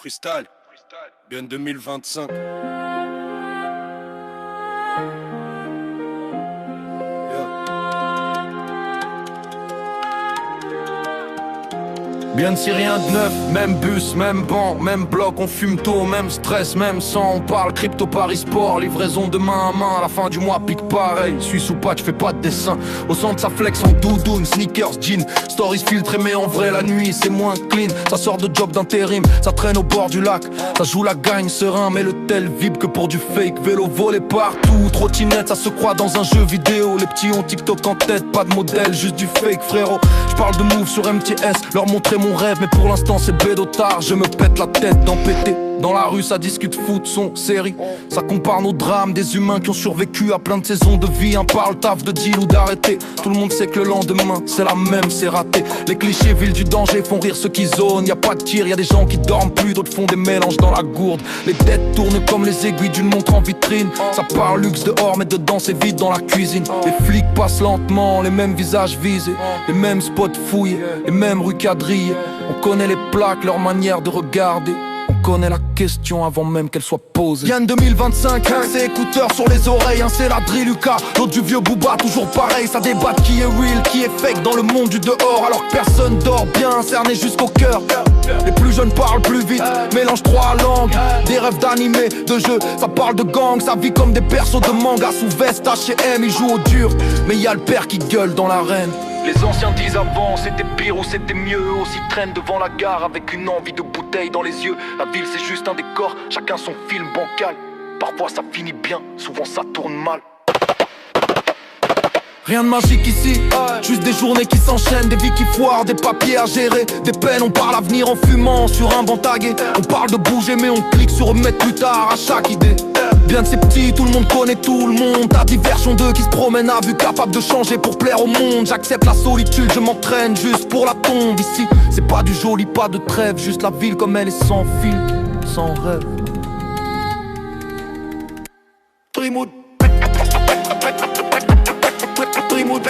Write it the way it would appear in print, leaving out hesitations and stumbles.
Freestyle. Bien 2025. Bien si rien de neuf, même bus, même banc, même bloc, on fume tôt, même stress, même sang, on parle crypto, paris sport, livraison de main à main, à la fin du mois pique pareil, Suisse ou pas, tu fais pas de dessin, au centre ça flex en doudoune, sneakers, jean, stories filtrées mais en vrai la nuit c'est moins clean, ça sort de job d'intérim, ça traîne au bord du lac, ça joue la gagne serein, mais le tel vibre que pour du fake, vélo volé partout, trottinette, ça se croit dans un jeu vidéo, les petits ont TikTok en tête, pas de modèle, juste du fake frérot, je parle de move sur MTS, leur montrer mon rêve, mais pour l'instant c'est bédo tard. Je me pète la tête d'en péter. Dans la rue ça discute foot, son, série. Ça compare nos drames, des humains qui ont survécu à plein de saisons de vie. Un parle taf de deal ou d'arrêter. Tout le monde sait que le lendemain c'est la même, c'est raté. Les clichés ville du danger font rire ceux qui zonent. Y'a pas de tir, y'a des gens qui dorment plus, d'autres font des mélanges dans la gourde. Les têtes tournent comme les aiguilles d'une montre en vitrine. Ça part luxe dehors mais dedans c'est vide dans la cuisine. Les flics passent lentement, les mêmes visages visés, les mêmes spots fouillés, les mêmes rues quadrillées. On connaît les plaques, leur manière de regarder. On connaît la question avant même qu'elle soit posée. Yann 2025, hein, c'est écouteurs sur les oreilles, hein, c'est la drill Lucas, l'autre du vieux Booba, toujours pareil. Ça débatte qui est real, qui est fake dans le monde du dehors. Alors que personne dort bien, cerné jusqu'au cœur. Les plus jeunes parlent plus vite, mélange trois langues. Des rêves d'animés, de jeux, ça parle de gang. Ça vit comme des persos de manga sous veste H&M, ils jouent au dur. Mais y a le père qui gueule dans l'arène. Les anciens disent avant c'était pire ou c'était mieux. Eux aussi traînent devant la gare avec une envie de bouteille dans les yeux. La ville c'est juste un décor, chacun son film bancal. Parfois ça finit bien, souvent ça tourne mal. Rien de magique ici, juste des journées qui s'enchaînent, des vies qui foirent, des papiers à gérer, des peines, on parle avenir en fumant sur un banc tagué. On parle de bouger mais on clique sur remettre plus tard à chaque idée. Bien de ces petits, tout le monde connaît tout le monde. Ta diversion d'eux qui se promènent à vue, capable de changer pour plaire au monde. J'accepte la solitude, je m'entraîne juste pour la tombe. Ici, c'est pas du joli, pas de trêve, juste la ville comme elle est sans filtre, sans rêve. Trimoud. Trimoud.